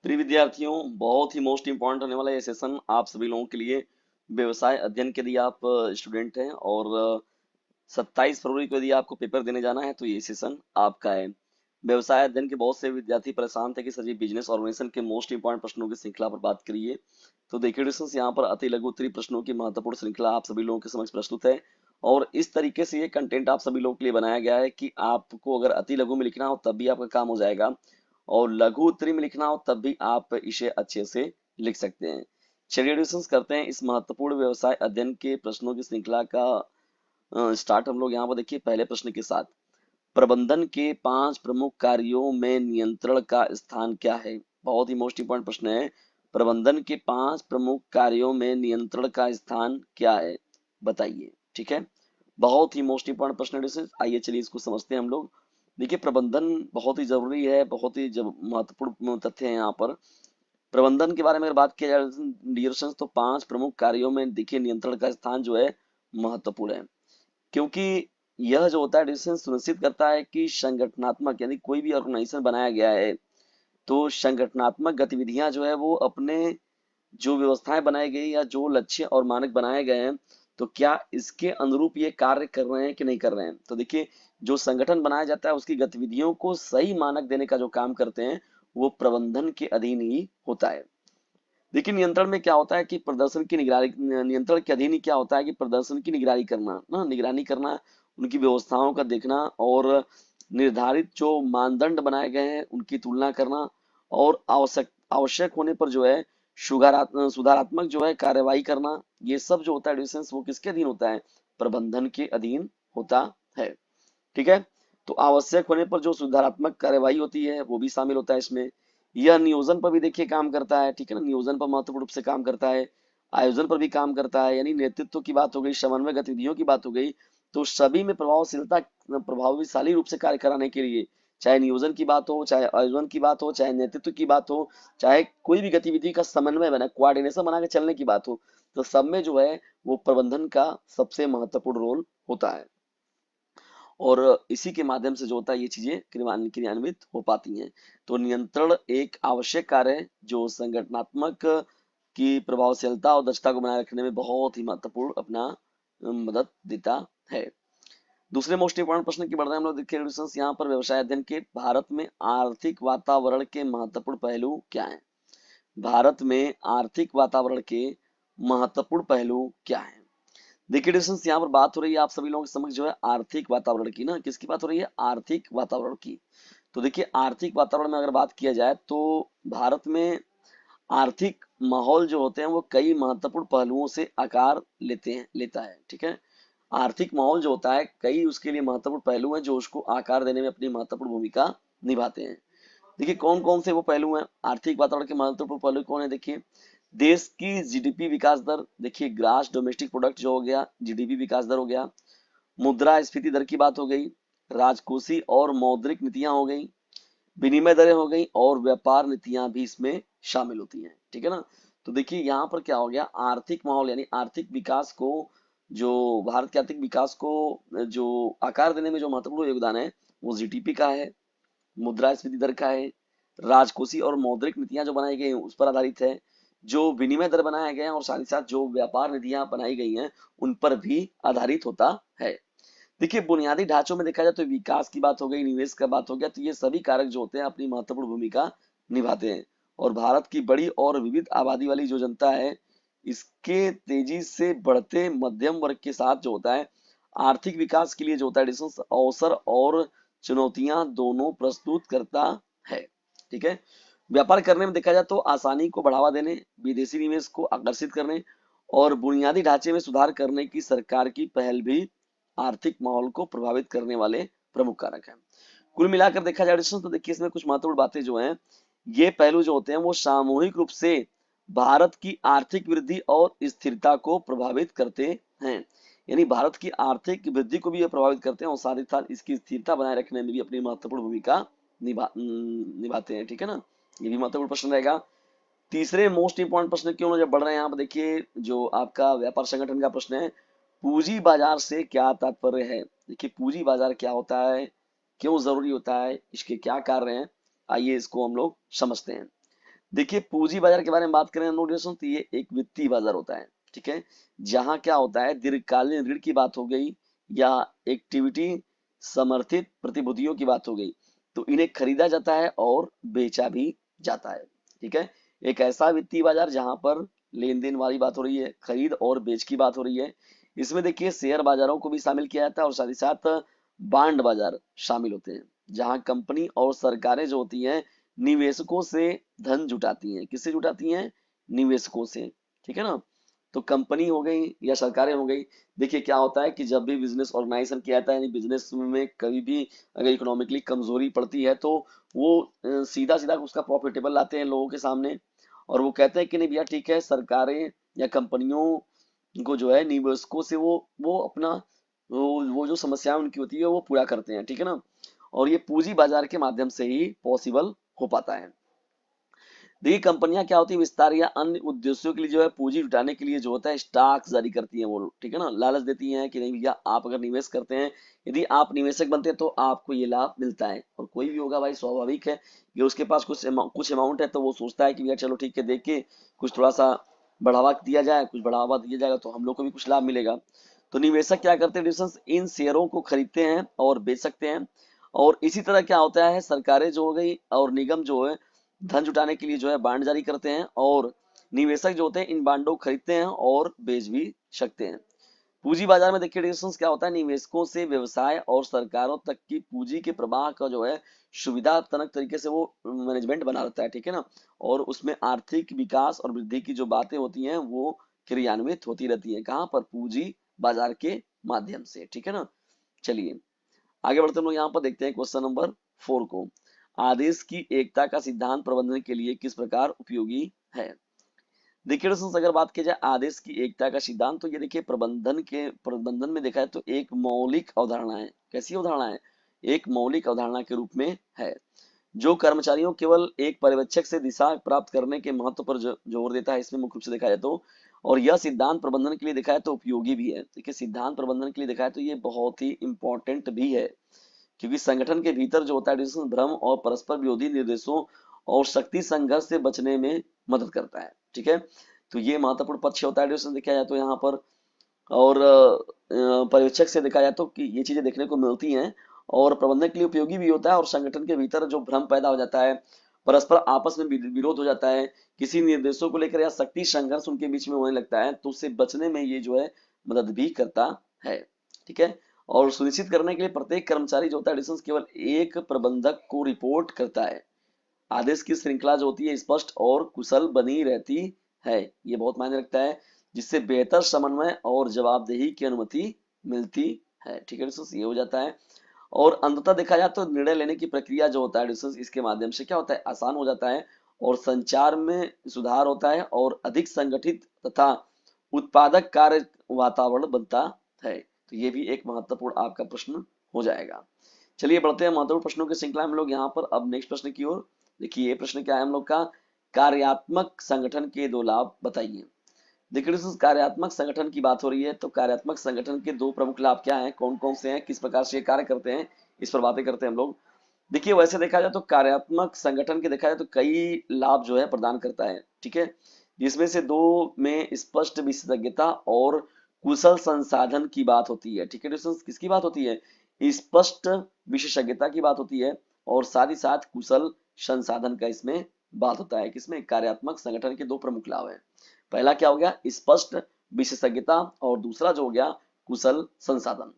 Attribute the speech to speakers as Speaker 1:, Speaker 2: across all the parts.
Speaker 1: प्रिय विद्यार्थियों, बहुत ही मोस्ट इम्पोर्टेंट होने वाला ये सेशन आप सभी लोगों के लिए। व्यवसाय अध्ययन के यदि आप स्टूडेंट हैं और 27 फरवरी को यदि आपको पेपर देने जाना है तो ये सेशन आपका है। व्यवसाय अध्ययन के बहुत से विद्यार्थी परेशान थे कि सर जी बिजनेस ऑर्गेनाइजेशन के मोस्ट इंपॉर्टेंट प्रश्नों की श्रृंखला पर बात करिए। तो देखिए डिस्टेंस यहाँ पर अति लघु उत्तरीय प्रश्नों की महत्वपूर्ण श्रृंखला आप सभी लोगों के समक्ष प्रस्तुत है। और इस तरीके से ये कंटेंट आप सभी लोगों के लिए बनाया गया है कि आपको अगर अति लघु में लिखना हो तब भी आपका काम हो जाएगा, और लघु उत्तरी में लिखना हो तब भी आप इसे अच्छे से लिख सकते हैं। चलिए डिस्कस करते हैं इस महत्वपूर्ण व्यवसाय अध्ययन के प्रश्नों की श्रृंखला का स्टार्ट हम लोग यहाँ पर देखिए पहले प्रश्न के साथ। प्रबंधन के 5 प्रमुख कार्यों में नियंत्रण का स्थान क्या है? बहुत ही मोस्ट इंपॉर्टेंट प्रश्न है। प्रबंधन के 5 प्रमुख कार्यों में नियंत्रण का स्थान क्या है, बताइए। ठीक है, बहुत ही मोस्ट इंपॉर्टेंट प्रश्न है। आइए चलिए इसको समझते हैं हम लोग। देखिए प्रबंधन बहुत ही जरूरी है, बहुत ही जब महत्वपूर्ण तथ्य है यहाँ पर। प्रबंधन के बारे में अगर बात किया जाए डियर स्टूडेंट्स, तो 5 प्रमुख कार्यों में देखिए नियंत्रण का स्थान जो है महत्वपूर्ण है, क्योंकि यह जो होता है डिसीजन सुनिश्चित करता है कि संगठनात्मक यानी कोई भी ऑर्गेनाइजेशन बनाया गया है तो संगठनात्मक गतिविधियां जो है वो अपने जो व्यवस्थाएं बनाई गई या जो लक्ष्य और मानक बनाए गए हैं तो क्या इसके अनुरूप ये कार्य कर रहे हैं कि नहीं कर रहे हैं। तो देखिए जो संगठन बनाया जाता है उसकी गतिविधियों को सही मानक देने का जो काम करते हैं वो प्रबंधन के अधीन ही होता है। देखिए नियंत्रण में क्या होता है कि प्रदर्शन की निगरानी, नियंत्रण के अधीन ही क्या होता है कि प्रदर्शन की निगरानी करना ना, निगरानी करना, उनकी व्यवस्थाओं का देखना और निर्धारित जो मानदंड बनाए गए हैं उनकी तुलना करना, और आवश्यक आवश्यक होने पर जो है सुधारात्मक जो है कार्यवाही करना। ये सब जो होता है डिसीजंस वो किसके अधीन होता है? प्रबंधन के अधीन होता है। ठीक है, तो आवश्यक होने पर जो सुधारात्मक कार्यवाही होती है वो भी शामिल होता है इसमें। यह नियोजन पर भी देखिए काम करता है, ठीक है ना, नियोजन पर महत्वपूर्ण रूप से काम करता है। आयोजन पर भी काम करता है, यानी नेतृत्व की बात हो गई, समन्वय गतिविधियों की बात हो गई। तो सभी में प्रभावशीलता, प्रभावशाली रूप से कार्य कराने के लिए, चाहे नियोजन की बात हो, चाहे आयोजन की बात हो, चाहे नेतृत्व की बात हो, चाहे कोई भी गतिविधि का समन्वय बना कोऑर्डिनेशन बना के चलने की बात हो, तो सब में जो है वो प्रबंधन का सबसे महत्वपूर्ण रोल होता है। और इसी के माध्यम से जो होता है ये चीजें क्रियान्वित हो पाती हैं। तो नियंत्रण एक आवश्यक कार्य है जो संगठनात्मक की प्रभावशीलता और दक्षता को बनाए रखने में बहुत ही महत्वपूर्ण अपना मदद देता है। दूसरे मोस्ट इंपोर्टेंट प्रश्न की बढ़ रहे हैं हम लोग देखिए डिस्कस यहाँ पर। व्यवसाय अध्ययन के भारत में आर्थिक वातावरण के महत्वपूर्ण पहलू क्या हैं? भारत में आर्थिक वातावरण के महत्वपूर्ण पहलू क्या हैं? देखिए डिस्टेंस यहाँ पर बात हो रही है आप सभी लोगों के समक्ष जो है आर्थिक वातावरण की ना, किसकी बात हो रही है? आर्थिक वातावरण की। तो देखिए आर्थिक वातावरण में अगर बात किया जाए तो भारत में आर्थिक माहौल जो होते हैं वो कई महत्वपूर्ण पहलुओं से आकार लेता है। ठीक है, आर्थिक माहौल जो होता है कई उसके लिए महत्वपूर्ण पहलू हैं जो उसको आकार देने में अपनी महत्वपूर्ण भूमिका निभाते हैं। देखिए कौन कौन से वो पहलू हैं आर्थिक वातावरण के महत्वपूर्ण पहलू कौन है? देखिए देश की जीडीपी विकास दर, देखिए ग्रास डोमेस्टिक प्रोडक्ट जो हो गया, जीडीपी विकास दर हो गया। मुद्रास्फीति दर की बात हो गई। राजकोषीय और मौद्रिक नीतियां हो गई। विनिमय दरें हो गई और व्यापार नीतियां भी इसमें शामिल होती हैं। ठीक है ना, तो देखिए यहाँ पर क्या हो गया, आर्थिक माहौल यानी आर्थिक विकास को, जो भारत के आर्थिक विकास को जो आकार देने में जो महत्वपूर्ण योगदान है वो जीडीपी का है, मुद्रास्फीति दर का है, राजकोषीय और मौद्रिक नीतियां जो बनाई गई हैं उस पर आधारित है, जो विनिमय दर बनाए गए हैं और साथ ही साथ जो व्यापार नीतियां बनाई गई हैं उन पर भी आधारित होता है। देखिए बुनियादी ढांचों में देखा जाए तो विकास की बात हो गई, निवेश का बात हो गया, तो ये सभी कारक जो होते हैं अपनी महत्वपूर्ण भूमिका निभाते हैं। और भारत की बड़ी और विविध आबादी वाली जो जनता है इसके तेजी से बढ़ते मध्यम वर्ग के साथ जो होता है आर्थिक विकास के लिए जो होता है डिस्टेंस अवसर और चुनौतियां दोनों प्रस्तुत करता है। ठीक है, व्यापार करने में देखा जाए तो आसानी को बढ़ावा देने, विदेशी निवेश को आकर्षित करने और बुनियादी ढांचे में सुधार करने की सरकार की पहल भी आर्थिक माहौल को प्रभावित करने वाले प्रमुख कारक हैं। कुल मिलाकर देखा जाए तो देखिए इसमें कुछ महत्वपूर्ण बातें जो हैं, ये पहलू जो होते हैं वो सामूहिक रूप से भारत की आर्थिक वृद्धि और स्थिरता को प्रभावित करते हैं। यानी भारत की आर्थिक वृद्धि को भी ये प्रभावित करते हैं और साथ ही साथ इसकी स्थिरता बनाए रखने में भी अपनी महत्वपूर्ण भूमिका निभाते हैं। ठीक है ना, ये भी महत्वपूर्ण प्रश्न रहेगा। तीसरे मोस्ट इंपॉर्टेंट प्रश्न क्यों जब बढ़ रहे हैं यहाँ पर देखिए जो आपका व्यापार संगठन का प्रश्न है, पूंजी बाजार से क्या तात्पर्य है? देखिए पूंजी बाजार क्या होता है, क्यों जरूरी होता है, इसके क्या कार्य हैं, आइए इसको हम लोग समझते हैं। देखिए पूंजी बाजार के बारे में बात करें हम लोग दोस्तों, तो ये एक वित्तीय बाजार होता है, ठीक है। जहाँ क्या होता है, दीर्घकालीन ऋण की बात हो गई या इक्विटी समर्थित प्रतिभूतियों की बात हो गई, तो इन्हें खरीदा जाता है और बेचा भी जाता है, ठीक है। एक ऐसा वित्तीय बाजार जहां पर लेन देन वाली बात हो रही है, खरीद और बेच की बात हो रही है। इसमें देखिए शेयर बाजारों को भी शामिल किया जाता है और साथ ही साथ बांड बाजार शामिल होते हैं, जहां कंपनी और सरकारें जो होती हैं निवेशकों से धन जुटाती हैं। किससे जुटाती हैं? निवेशकों से, ठीक है ना। तो कंपनी हो गई या सरकारें हो गई। देखिए क्या होता है कि जब भी बिजनेस ऑर्गेनाइजेशन किया जाता है, यानी बिजनेस में कभी भी अगर इकोनॉमिकली कमजोरी पड़ती है, तो वो सीधा सीधा उसका प्रॉफिटेबल लाते हैं लोगों के सामने, और वो कहते हैं कि नहीं भैया ठीक है, सरकारें या कंपनियों को जो है निवेशकों से वो अपना वो जो समस्याएं उनकी होती है वो पूरा करते हैं, ठीक है ना। और ये पूंजी बाजार के माध्यम से ही पॉसिबल हो पाता है। देखिए कंपनियां क्या होती है, विस्तार या अन्य उद्देश्यों के लिए जो है पूंजी जुटाने के लिए जो होता है स्टॉक जारी करती हैं वो लोग, ठीक है ना। लालच देती हैं कि नहीं भैया आप अगर निवेश करते हैं, यदि आप निवेशक बनते हैं तो आपको ये लाभ मिलता है। और कोई भी होगा भाई, स्वाभाविक है कि उसके पास कुछ अमाउंट है, तो वो सोचता है कि भैया चलो ठीक है, देख के कुछ थोड़ा सा बढ़ावा दिया जाए, कुछ बढ़ावा दिया जाएगा तो हम लोग को भी कुछ लाभ मिलेगा। तो निवेशक क्या करते हैं डिविडेंड्स, इन शेयरों को खरीदते हैं और बेच सकते हैं। और इसी तरह क्या होता है, सरकारें जो हो गई और निगम जो है धन जुटाने के लिए जो है बांड जारी करते हैं, और निवेशक जो होते हैं इन बांडों को खरीदते हैं और बेच भी सकते हैं। पूंजी बाजार में देखिए डिस्कशन क्या होता है, निवेशकों से व्यवसाय और सरकारों तक की पूंजी के प्रवाह का जो है सुविधाजनक तरीके से वो मैनेजमेंट बना रहता है, ठीक है ना। और उसमें आर्थिक विकास और वृद्धि की जो बातें होती हैं वो क्रियान्वित होती रहती है, कहाँ पर? पूंजी बाजार के माध्यम से, ठीक है ना। चलिए आगे बढ़ते हम लोग, यहाँ पर देखते हैं क्वेश्चन नंबर 4 को। आदेश की एकता का सिद्धांत प्रबंधन के लिए किस प्रकार उपयोगी है? देखिए दोस्तों अगर बात की जाए आदेश की एकता का सिद्धांत, तो ये देखिए प्रबंधन में देखा है तो एक मौलिक अवधारणा है। कैसी अवधारणा है? एक मौलिक अवधारणा के रूप में है, जो कर्मचारियों केवल एक पर्यवेक्षक से दिशा प्राप्त करने के महत्व पर जोर देता है, इसमें मुख्य रूप से देखा जाए तो। और यह सिद्धांत प्रबंधन के लिए देखा है तो उपयोगी भी है। देखिए सिद्धांत प्रबंधन के लिए देखा है तो ये बहुत ही इंपॉर्टेंट भी है, क्योंकि संगठन के भीतर जो होता है डिसीजन भ्रम और परस्पर विरोधी निर्देशों और शक्ति संघर्ष से बचने में मदद करता है, ठीक है। तो ये महत्वपूर्ण पक्ष होता है डिसीजन देखा जाए तो यहाँ पर। और पर्यवेक्षक से देखा जाए तो कि ये चीजें देखने को मिलती हैं, और प्रबंधन के लिए उपयोगी भी होता है। और संगठन के भीतर जो भ्रम पैदा हो जाता है, परस्पर आपस में विरोध हो जाता है, किसी निर्देशों को लेकर या शक्ति संघर्ष उनके बीच में होने लगता है, तो उससे बचने में ये जो है मदद भी करता है, ठीक है। और सुनिश्चित करने के लिए प्रत्येक कर्मचारी जो होता है डिसीजन केवल एक प्रबंधक को रिपोर्ट करता है। आदेश की श्रृंखला जो होती है स्पष्ट और कुशल बनी रहती है, ये बहुत मायने रखता है, जिससे बेहतर समन्वय और जवाबदेही की अनुमति मिलती है, ठीक है डिस्कस ये हो जाता है। और अंततः देखा जाए तो निर्णय लेने की प्रक्रिया जो होता है डिस्कस इसके माध्यम से क्या होता है, आसान हो जाता है, और संचार में सुधार होता है, और अधिक संगठित तथा उत्पादक कार्य वातावरण बनता है। तो ये भी एक महत्वपूर्ण आपका प्रश्न हो जाएगा। चलिए बढ़ते हैं महत्वपूर्ण प्रश्नों की श्रृंखला में हम लोग यहाँ पर अब नेक्स्ट प्रश्न की ओर। देखिए ये प्रश्न क्या है हम लोग का, कार्यात्मक संगठन के दो लाभ बताइए। देखिए दोस्तों कार्यात्मक संगठन की बात हो रही है, तो कार्यात्मक संगठन के दो प्रमुख लाभ क्या हैं, कौन कौन से हैं, किस प्रकार से ये कार्य करते हैं, इस पर बातें करते हैं हम लोग। देखिए वैसे देखा जाए तो कार्यात्मक संगठन के देखा जाए तो कई लाभ जो है प्रदान करता है, ठीक है। जिसमें से दो में स्पष्ट विशेषज्ञता और कुशल संसाधन की बात होती है, ठीक है दोस्तों। किसकी बात होती है? स्पष्ट विशेषज्ञता की बात होती है, और साथ ही साथ कुशल संसाधन का इसमें बात होता है। किसमें? कार्यात्मक संगठन के दो प्रमुख लाभ है। पहला क्या हो गया, स्पष्ट विशेषज्ञता, और दूसरा जो हो गया कुशल संसाधन।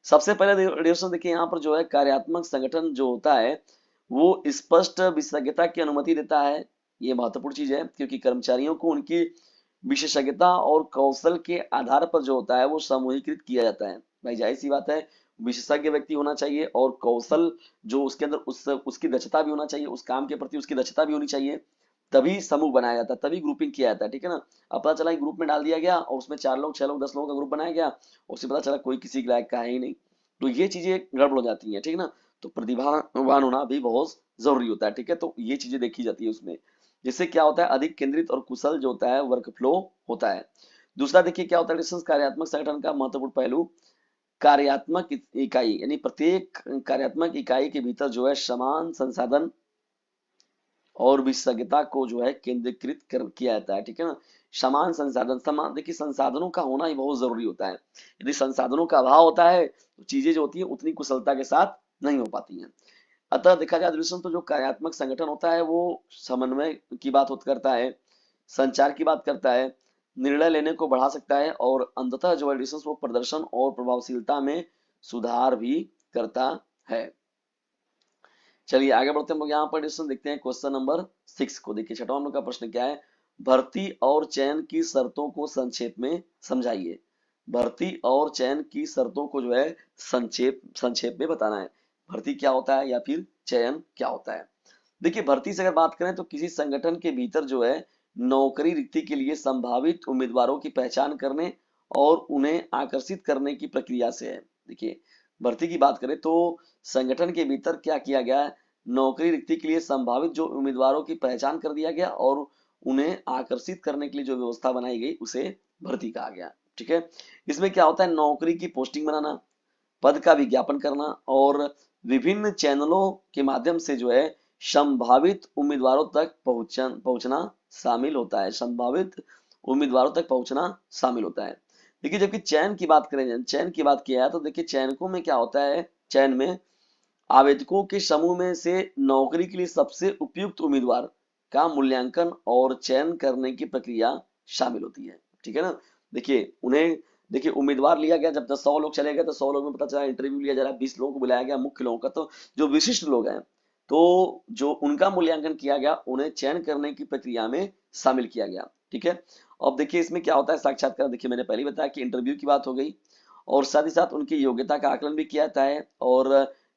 Speaker 1: सबसे पहले रिलेशन देखिए यहाँ पर जो है कार्यात्मक संगठन जो होता है वो स्पष्ट विशेषज्ञता की अनुमति देता है। ये महत्वपूर्ण चीज है, क्योंकि कर्मचारियों को उनकी विशेषज्ञता और कौशल के आधार पर जो होता है वो समूहीकृत किया जाता है। भाई जाहिर सी बात है, विशेषज्ञ व्यक्ति होना चाहिए, और कौशल जो उसके अंदर उसकी दक्षता भी होना चाहिए, उस काम के प्रति उसकी दक्षता भी होनी चाहिए, तभी समूह बनाया जाता है, तभी ग्रुपिंग किया जाता है, ठीक है ना। अब पता चला ग्रुप में डाल दिया गया और उसमें 4 लोग 6 लोग 10 लोगों का ग्रुप बनाया गया, उससे पता चला कोई किसी के लायक का है ही नहीं, तो ये चीजें गड़बड़ हो जाती हैं, ठीक है ना। तो प्रतिभावान होना भी बहुत जरूरी होता है, ठीक है। तो ये चीजें देखी जाती है उसमें, जिससे क्या होता है अधिक केंद्रित और कुशल जो होता है वर्क फ्लो होता है। दूसरा देखिए क्या होता है कार्यात्मक संगठन का महत्वपूर्ण पहलू, कार्यात्मक इकाई यानी प्रत्येक कार्यात्मक इकाई के भीतर जो है समान संसाधन और विशेषज्ञता को जो है केंद्रीकृत कर किया जाता है, ठीक है ना। समान संसाधन, समान, देखिए संसाधनों का होना ही बहुत जरूरी होता है। यदि संसाधनों का अभाव होता है तो चीजें जो होती है उतनी कुशलता के साथ नहीं हो पाती हैं। अतः देखा जाए दृश्यों तो जो कार्यात्मक संगठन होता है वो समन्वय की बात करता है, संचार की बात करता है, निर्णय लेने को बढ़ा सकता है, और अंततः जो एडिशन वो प्रदर्शन और प्रभावशीलता में सुधार भी करता है। चलिए आगे बढ़ते हैं हम लोग यहाँ पर एडिशन देखते हैं क्वेश्चन नंबर 6 को। देखिए छठवां नंबर का प्रश्न क्या है, भर्ती और चयन की शर्तों को संक्षेप में समझाइए। भर्ती और चयन की शर्तों को जो है संक्षेप में बताना है। भर्ती क्या होता है या फिर चयन क्या होता है। देखिए भर्ती से अगर बात करें तो किसी संगठन के भीतर जो है नौकरी रिक्ति के लिए संभावित उम्मीदवारों की पहचान करने और उन्हें आकर्षित करने की प्रक्रिया से है। देखिए भर्ती की बात करें तो संगठन के भीतर क्या किया गया है, नौकरी रिक्ति के लिए संभावित जो उम्मीदवारों की पहचान कर दिया गया और उन्हें आकर्षित करने के लिए जो व्यवस्था बनाई गई उसे भर्ती कहा गया, ठीक है। इसमें क्या होता है, नौकरी की पोस्टिंग बनाना, पद का विज्ञापन करना और विभिन्न चैनलों के माध्यम से जो है संभावित उम्मीदवारों तक पहुंचना शामिल होता है। संभावित उम्मीदवारों तक पहुंचना शामिल होता है। देखिए जबकि चयन की बात करें, चयन की बात किया है तो देखिए चयनकों में क्या होता है, चयन में आवेदकों के समूह में से नौकरी के लिए सबसे उपयुक्त उम्मीदवार का मूल्यांकन और चयन करने की प्रक्रिया शामिल होती है, ठीक है ना। देखिए उन्हें, देखिए उम्मीदवार लिया गया, जब 100 लोग चले गए तो 100 लोगों में पता चला इंटरव्यू लिया जा रहा है, 20 लोगों को बुलाया गया मुख्य लोगों का, तो जो विशिष्ट लोग हैं तो जो उनका मूल्यांकन किया गया उन्हें चयन करने की प्रक्रिया में शामिल किया गया, ठीक है। अब देखिए इसमें क्या होता है, साक्षात्कार, देखिए मैंने पहले बताया कि इंटरव्यू की बात हो गई और साथ ही साथ उनकी योग्यता का आकलन भी किया जाता है और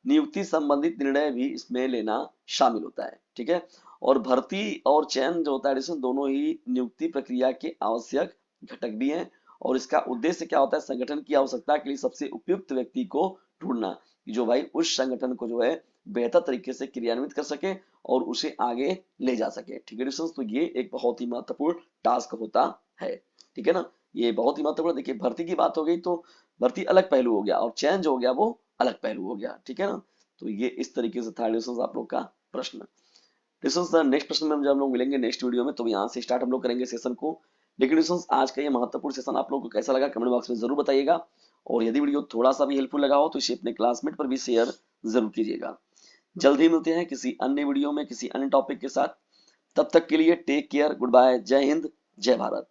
Speaker 1: नियुक्ति संबंधित निर्णय भी इसमें लेना शामिल होता है, ठीक है। और भर्ती और चयन जो होता है एडिशन दोनों ही नियुक्ति प्रक्रिया के आवश्यक घटक भी हैं और इसका उद्देश्य क्या होता है, संगठन की आवश्यकता के लिए सबसे उपयुक्त व्यक्ति को ढूंढना, जो भाई उस संगठन को जो है बेहतर तरीके से क्रियान्वित कर सके और उसे आगे ले जा सके, ठीक है एडिशन। तो ये एक बहुत ही महत्वपूर्ण टास्क होता है, ठीक है ना। ये बहुत ही महत्वपूर्ण, देखिए भर्ती की बात हो गई तो भर्ती अलग पहलू हो गया और चयन जो हो गया वो अलग पहलू हो गया, ठीक है ना। तो ये इस तरीके से था एडिशन आप लोग का प्रश्न। एडिशन नेक्स्ट प्रश्न में जब हम लोग मिलेंगे नेक्स्ट वीडियो में तो यहाँ से स्टार्ट हम लोग करेंगे सेशन को। लेकिन एडिशन आज का ये महत्वपूर्ण सेशन आप लोग को कैसा लगा कमेंट बॉक्स में जरूर बताइएगा और यदि वीडियो थोड़ा सा भी हेल्पफुल लगा हो तो इसे अपने क्लासमेट पर भी शेयर जरूर कीजिएगा। जल्द ही मिलते हैं किसी अन्य वीडियो में किसी अन्य टॉपिक के साथ, तब तक के लिए टेक केयर, गुड बाय, जय हिंद, जय भारत।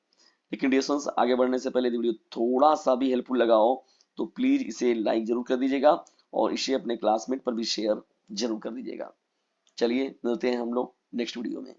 Speaker 1: लेकिन डियर आगे बढ़ने से पहले यदि वीडियो थोड़ा सा भी हेल्पफुल लगा हो तो प्लीज इसे लाइक जरूर कर दीजिएगा और इसे अपने क्लासमेट पर भी शेयर जरूर कर दीजिएगा। चलिए मिलते हैं हम लोग नेक्स्ट वीडियो में।